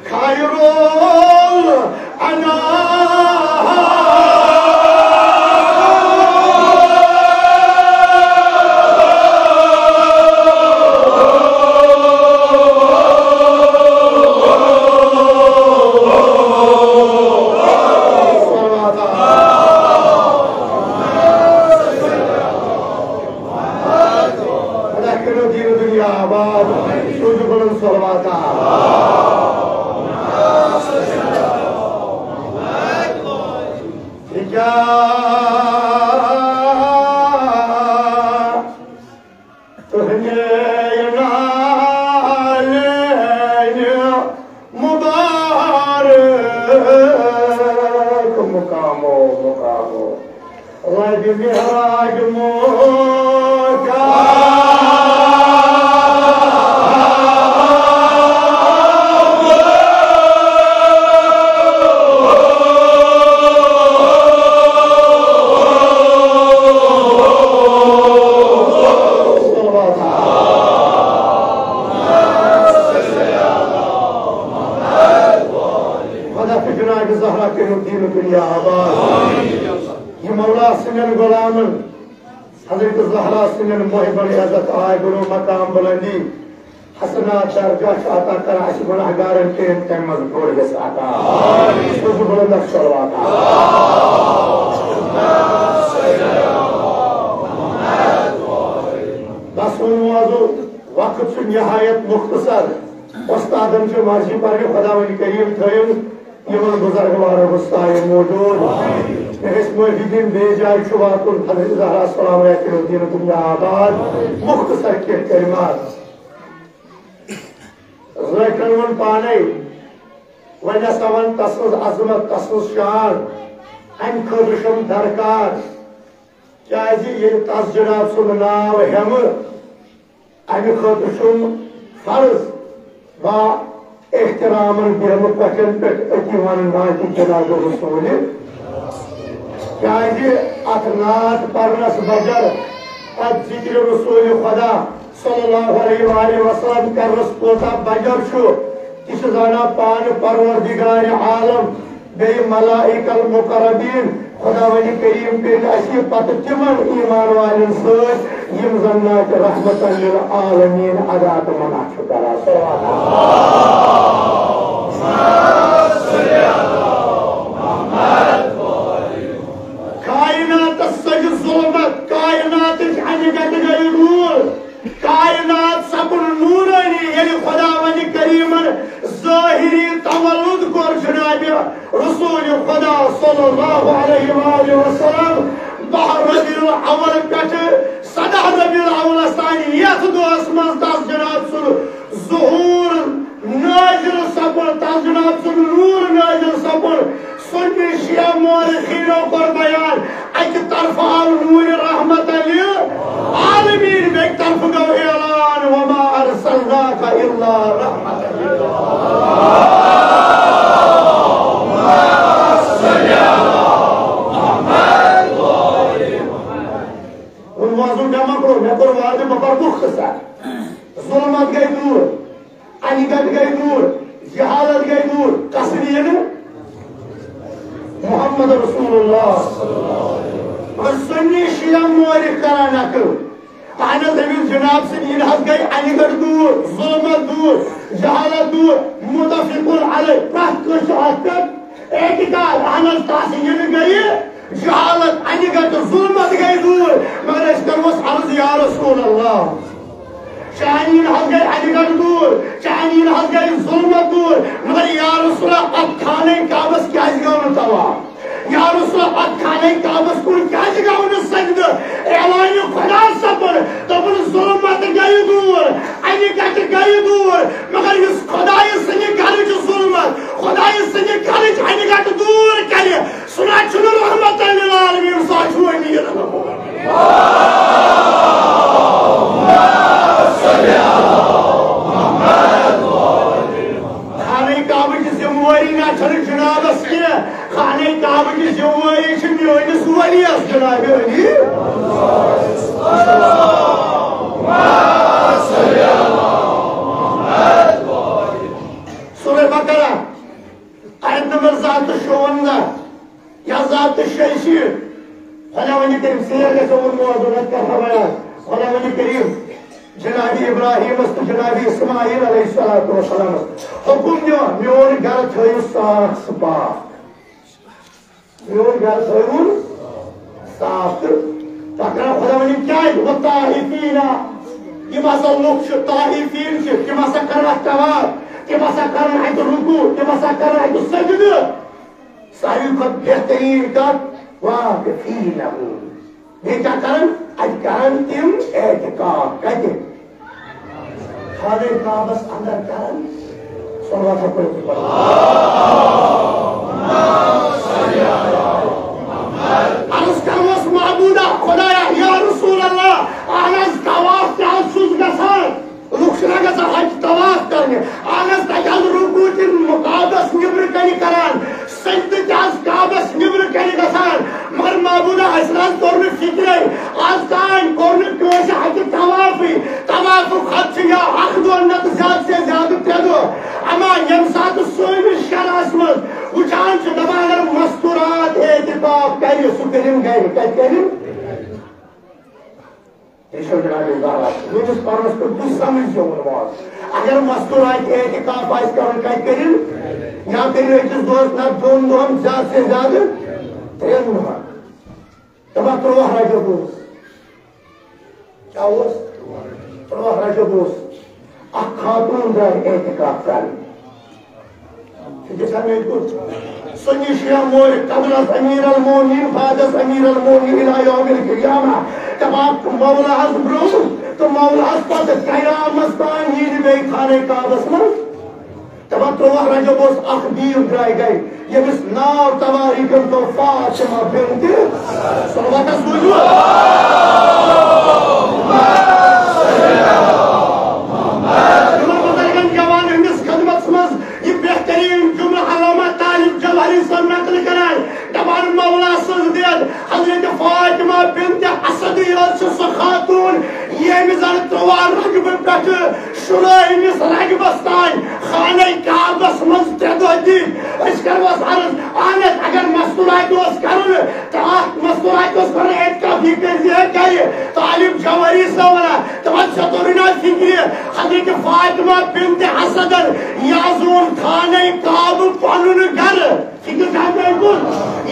خير الأنام मुख्तसर के कलिमात रखन पाने वन सवन तस्वज अजमत तस्वज शान अम खम दरकार क्या तस जनाब सुन नाव हम अमे खुम फर्ज बा एहतराम बेम पचन पे वन नाति जनाब रसूल क्या अत नात परनस बजर जिक्र रसूल खुदा सल्लल्लाहु अलैहि वसल्लम करनस कोता बजर यह जाना पान परवरदिगार आलम बे मलाइकल मुकर्रबीन खुदा वली करीम कर पत तिमन ईमान वालन सम जन रहमतन लिल आलमीन अदा तो मना करा कायनात सज जुल्मत कायनात अनगत गई नूर कायनात सपन नूरानी यदि खुदा वली करीमन ज़ाहिरी तवल्लुद कोर जनाब रसूल खुदा सल्लल्लाहु अलैहि वसल्लम बहर रबीउल अव्वल पेट सदा रबीउल अव्वल तानी यथ दोस मज तस जनाब सुन ज़ुहूर नाजिल सपन तस जनाब सुन नूर नाजिल सपन सुन्नी शिया मौरिखीनों पर बयान एक तरफ आव नूर रहमत लिल आलमीन एक तरफ गो ऐलान वमा अरसलनाका इल्ला रहमतन लिल जुल्मत गई दूर अनिगत गई दूर जहालत गई दूर कसरीन मोहम्मद रसूलुल्लाह और सुन्नी शिया मौरिख करा नकल अहनत अमीर जनाब से इन हद गई अनिगत दूर जुल्मत दूर जहालत दूर मुतफिकुन अलैह प्रत्यक्ष हद एक काल अहनत तासीन गई जहालत अनिगत जुल्मत गई दूर मगर इस करवस अर्ज या रसूल अल्लाह चानीन हद गई अनिगत दूर चानीन हद गई जुल्मत दूर मगर या रसूल अब खाने काबस क्या गौन तवा या रसूल अब खाने काबस कुन क्या गौन सजद ऐलान खुदा सबर तबन जुल्मत गई दूर अनिगत गई दूर मगर इस खुदाई सने घर जो जुल्मत खुदाई सने घर अनिगत दूर करे सुना चुन रहमत लिल आलमीन साचो नीर खाने काबे की जिम्मेवारी ना छन जनाबस के खाने काबे की जिम्मेवारी छ मेनिस वलियस जनाब Ali Surah Bakara, ayet number 54 ya 65. Khudavan-i Kerim seyirle savun muazzunat ka havaya. Khudavan-i Kerim Janabi İbrahim ast Janabi İsmail aleyhissalatu vesselam hukum diyor miyon gar thayu saaf sapa. Miyon gar thayu saaf. Bakara Khudavan-i Kerim ve tahifina kim asal luk şu tahifin şu kim asal karat tavar kim asal karat ruku kim asal karat secde सारी खुद बेहतरीन कर वाक़फ़ीन हूँ देखा करन अजकरन तिम एहतिकाफ कहते खाने Kabsch अंदर करन सल्लल्लाहु अलैहि वसल्लम अर्ज़ करवस माबूदा खुदाया या रसूल अल्लाह आनस तवाफ क्या सुज गसान लुक्शना गसा हज तवाफ करने आनस तजल रुकू तिन मुकाबस निब्र कनी करान सजद आज काबस निब्र कनी गसान मगर माबूदा असलान कोरन फिक्र आज कान कोरन कोश हज तवाफ खत या अखदो नत ज्यादा से ज्यादा तेदो अमा यम सात सोइन शरास मज उचान छ दबा अगर मस्तूरात एतिकाफ करी सुकरिम गए करिम Еще не надо говорить. Люди скажут, что ты сам идем нормально. अगर मस्तूरात एतिकाफ आज करन करिम या फिर एक दोस्त ना दोन ज्यादा से ज्यादा ट्रेन हुआ तब प्रोह राजबोस क्या हुआ प्रोह राजबोस खातून दर एतिकाफ कर जैसा मैं कुछ सुन्नी शिया मोर कबरस अमीर अल-मोमिनीन फादस अमीर अल-मोमिनीन इला यौमिल क़ियामा तब आप मौला हस ब्रो तो मौला हस पद क़यामत तान यीद बे खाने काबस में तब प्रोह राजबोस अखदीर ड्राई गई ये बिस नाव तवारीकन तो फातिमा बिन्त सल्लल्लाहु अलैहि वसल्लम ये बेहतरीन जुमला अल्लामा तालिब जवाहरी सन नकल करान दबान मौला सजदेद हजरत फातिमा बिन्त असद सो खातून ये मिजान तवार रगब पेट शुराइमिस रगबस तान खाने काबस मज तेदोदी अस करवस अर्ज आनत अगर मस्तूरात ओस करन तात मस्तूरात ओस करन एतका फिकर जे करे तालिब जवाहरी सवला तमन सतोरिना फिक्र हजरत फातिमा बिन्त असद याजून खाने काब पनुन घर फिक्र जाते कुल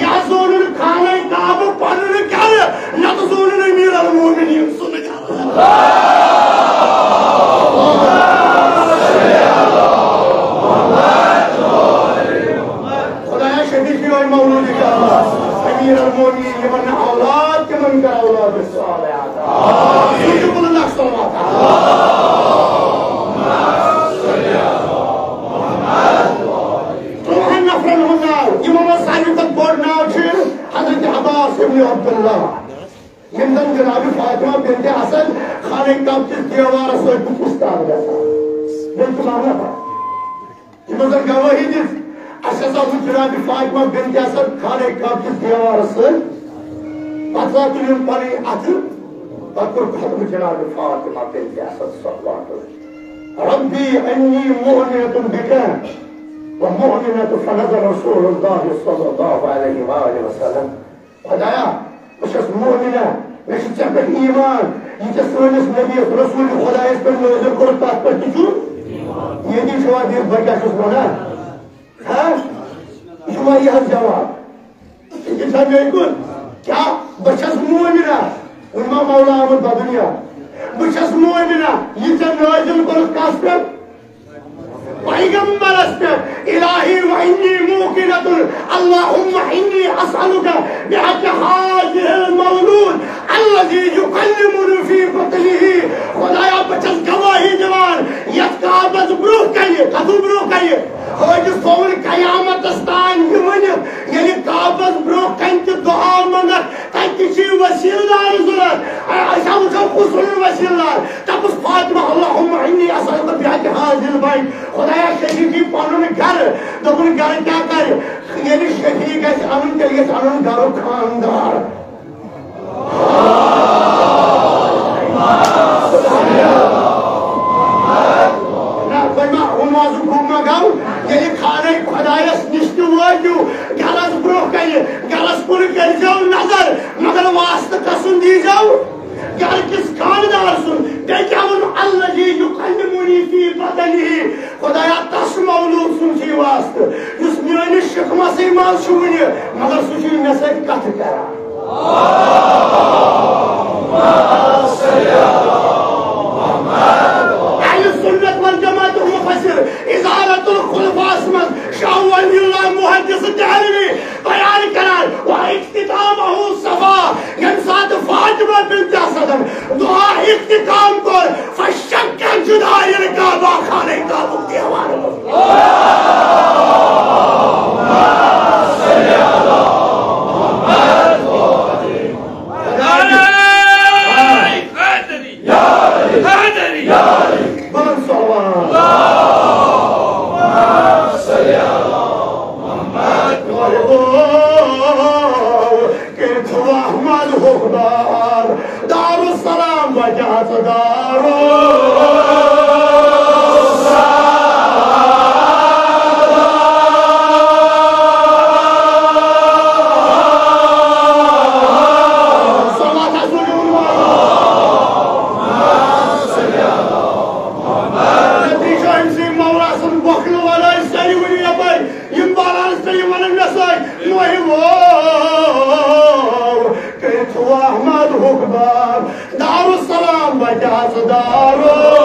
याजून खाने काब पनुन घर नतजून अमीर अल-मोमिनीन सुन जा खुदाया शदीद की और मौलूद का अमीर अल-मोमिनीन लिमन औलाद के मन का औलाद सालिहात आमीन अल्लाह हजरत अब्बास इब्न अब्दुल्लाह यमदन जनाब फातिमा बिन्त असद खाने काब के दीवार से पुस्तक गया बिल्कुल माना था इमदन गवाही दी अशसा जनाब फातिमा बिन्त असद खाने काब के दीवार से पता तुम परी अथ पकर खत्म जनाब फातिमा बिन्त असद सल्लल्लाहु अलैहि रब्बी अन्नी मु'मिनतुन बिका ومؤمنة فنزل رسول الله صلى الله عليه وآله وسلم خدايا مش مؤمنة مش تعبد إيمان يتسونس نبي رسول خدايا يسبن وذكر التأثر تشوف يدي شواد يبقى شو اسمه ها شو ما هي الجواب الإنسان يقول क्या बचस मोमिना उनमा मौला अहमद बदनिया बचस मोमिना ये जब नाजिल पर कास्टर पैगंबर अस्ते इलाही व इन्नी मुकिनतुन अल्लाहुम्मा इन्नी असअलुका बिहक हाज़िहिल मौलूद अल्लज़ी युकल्लिमुनी फी बतनिही खुदाया बचस गवाही जवान यत काबत ब्रूह करिए कदू ब्रूह करिए होज सोन कयामत अस्तान यमन यानी काबत ब्रूह कंत दुआ मंगत कंत ची वसीलदार ज़रूरत ऐसा उसे खुशुल वसीलदार तब उस फातिमा अल्लाहुम्मा इन्नी असअलुका बिहक हाज़िहिल बैत खुदाया शहीदी पानुन घर दोपन घर क्या कर यानी शहीद का अमन के लिए अमन गारो खानदार ना कोई मां उन वाजू घूमना गाँव वाजू गलस ब्रोह कन गलस कुन कर जाओ नजर मगर वास्त कसन दी जाओ घर किस खानदार सुन बेजाउन अल्लाजी युकल्लिमुनी फी बदनी खुदाया तस मौलूद सुन सी वास्त उस मेरे शिकमा से माल शुन मगर सुशी में से कथ करा अहले सुन्नत वल जमात मुफस्सिर इजारतुल खुलफास में शाह वलीउल्लाह मुहद्दिस दहलवी बयान करान व इख्तितामहु सफा यमसात फातिमा बिन्त असद दुआ इख्तिताम कर फशक्क जुदाई काबा खाने का मुक्ति हमारे दारुस्सलाम वजात दारो दारुस्सलाम वजात दारो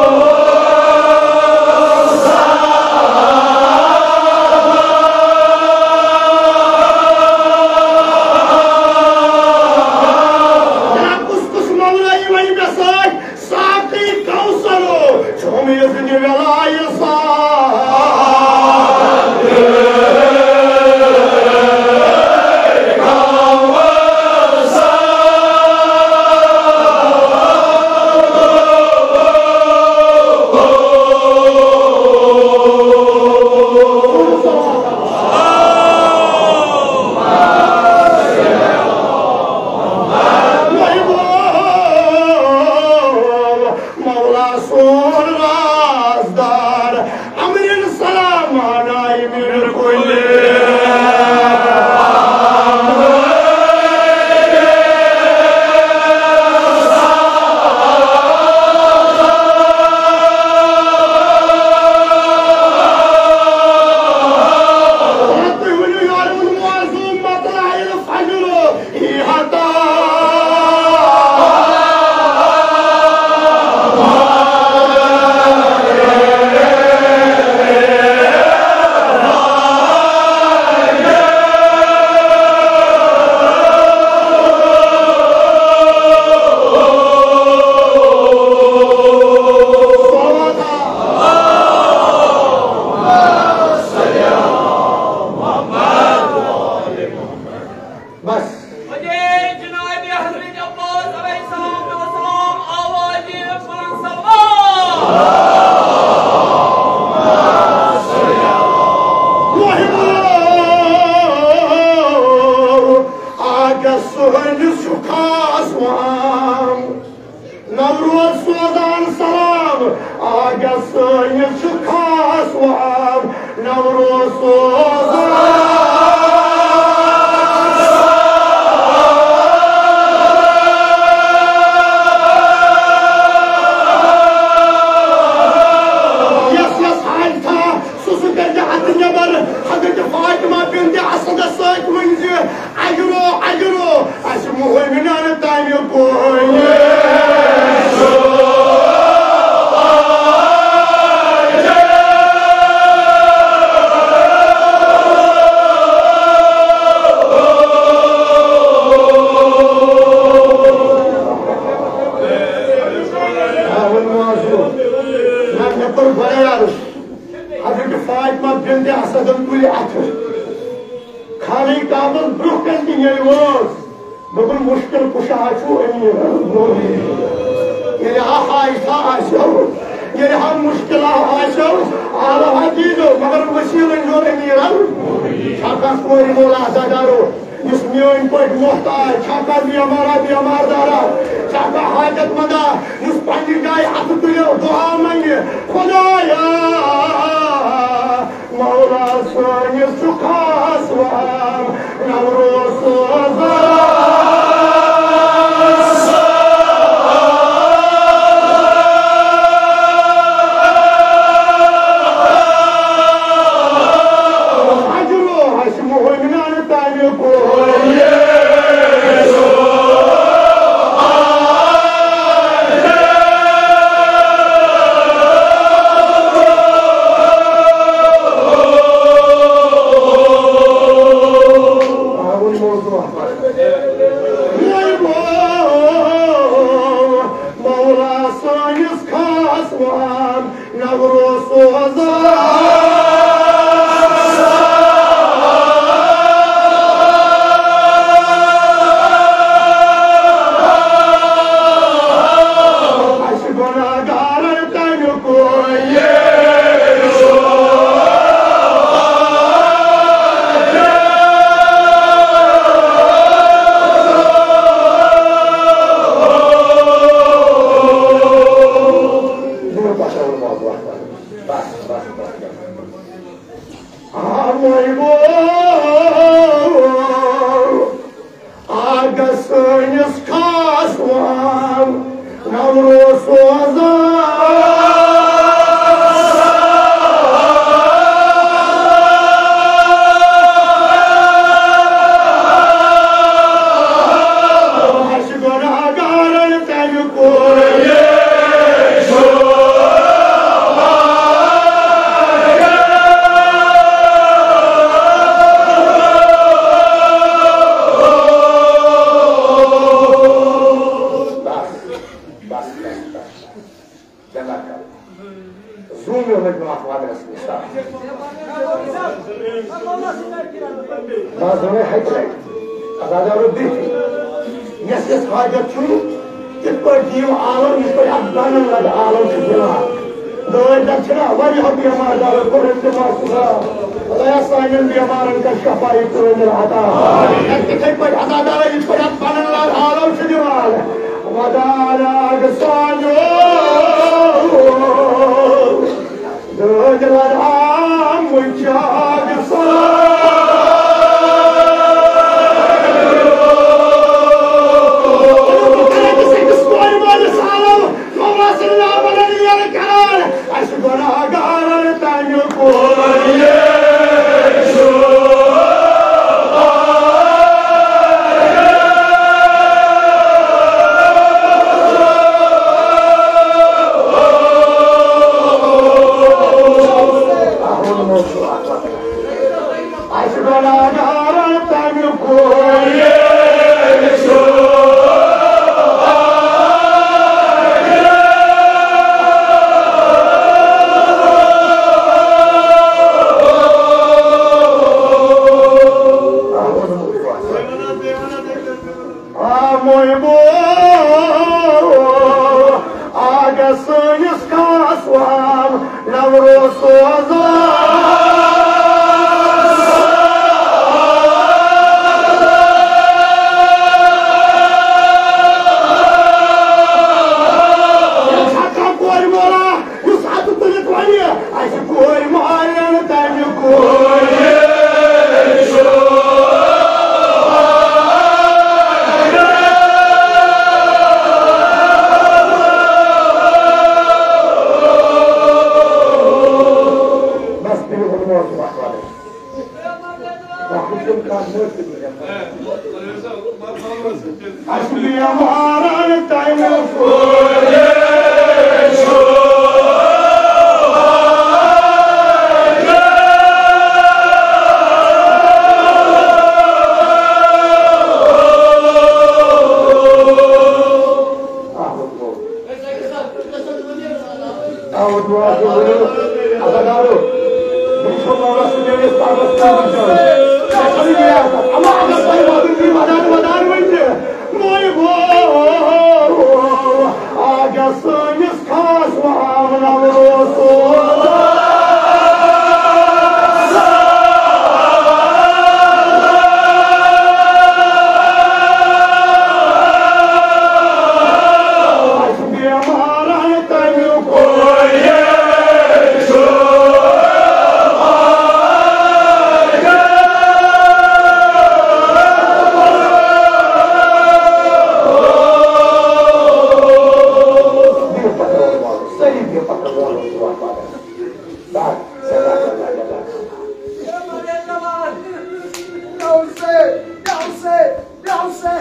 ये हम मुश्किल आशो आलो हदीदो मगर वसील जो अमीर छाका कोई मोला अदादारो इस मियोन पट मोहताज छाका बीमार दारा छाका हाजत मंदा इस पानी जाय हाथ तुलो दुआ मांगे खुदाया मौला सोने सुखास वाम नवरोज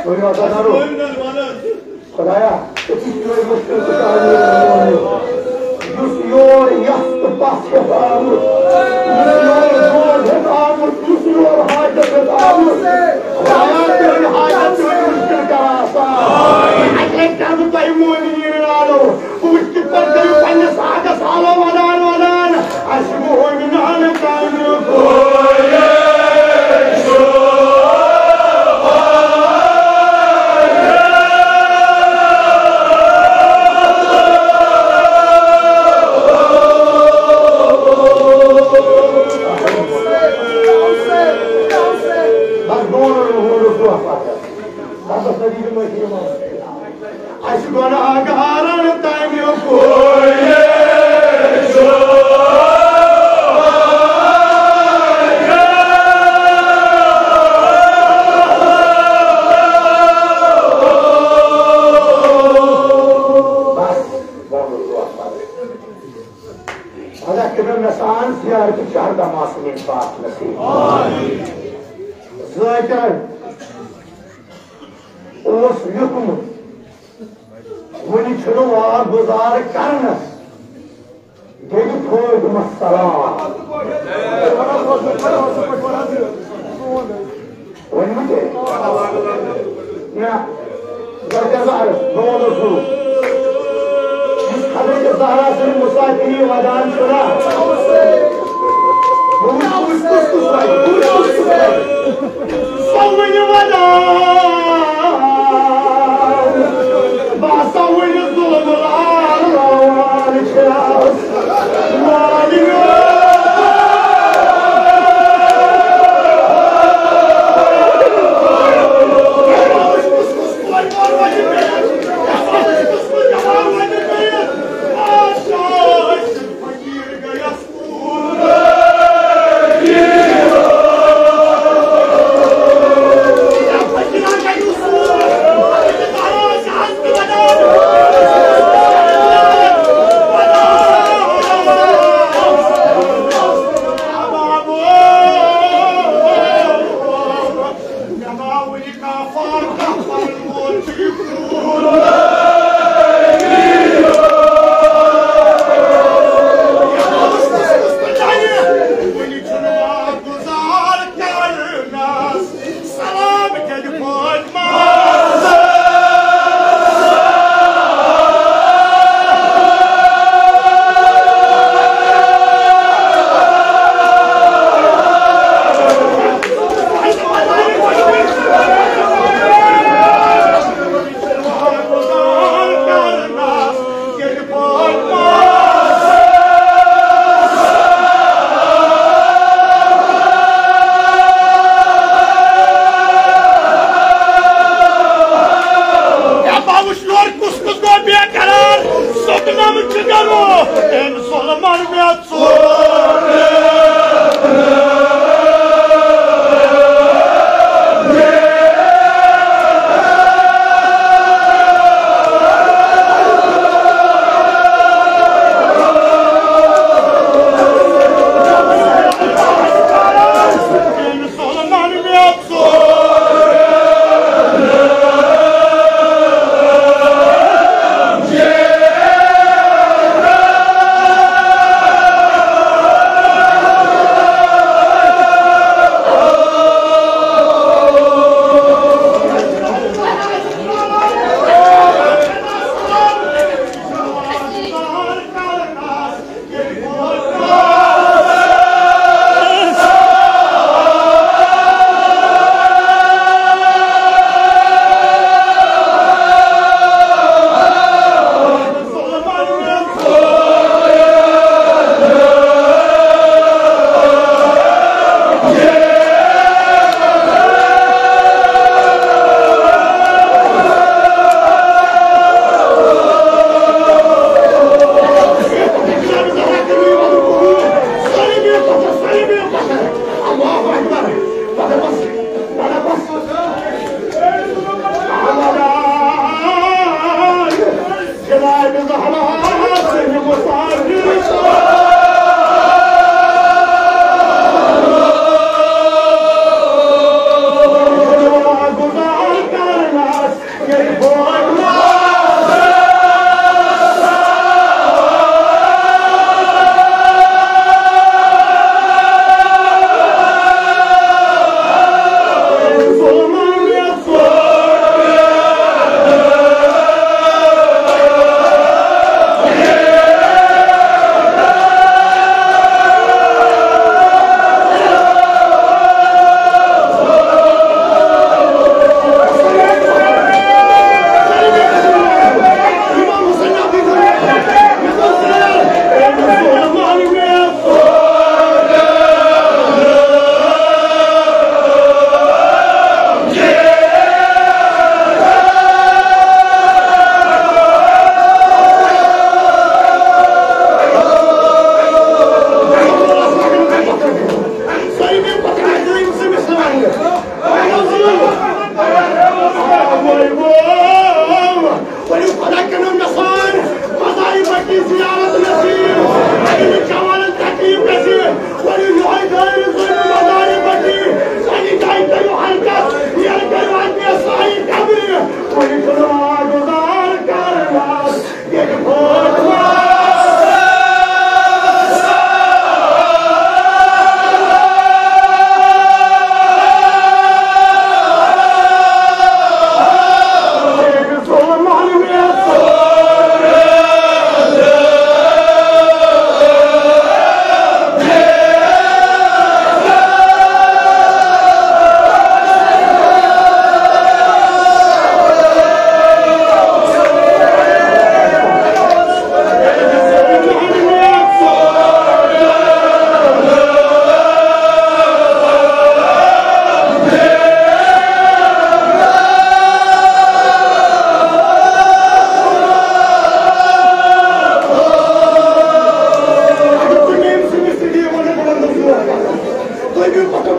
خدایا مشکل کاری یوس یور یست پاس آمد یوس آمد یوس یور حاجت آمد خدایا تیری حاجت مشکل کراسا اگه کم تای مومنین آلو پوشت پر دیو پنج ساعت سالو ودان اشبو من آن کامیو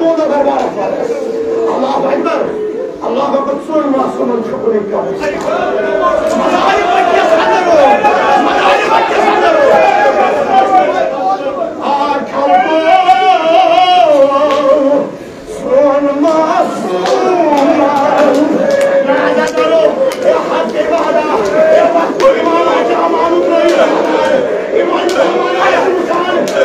موضة بربارة فارس الله أكبر الله أكبر تسوي معصوم شكرك ما عرفك يصدروا ما عرفك يصدروا سون معصوم لا تقولوا يا حد بعده يا بحكوا إمام جامع مطرية إمام جامع يا مسلم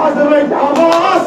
حضرت عباس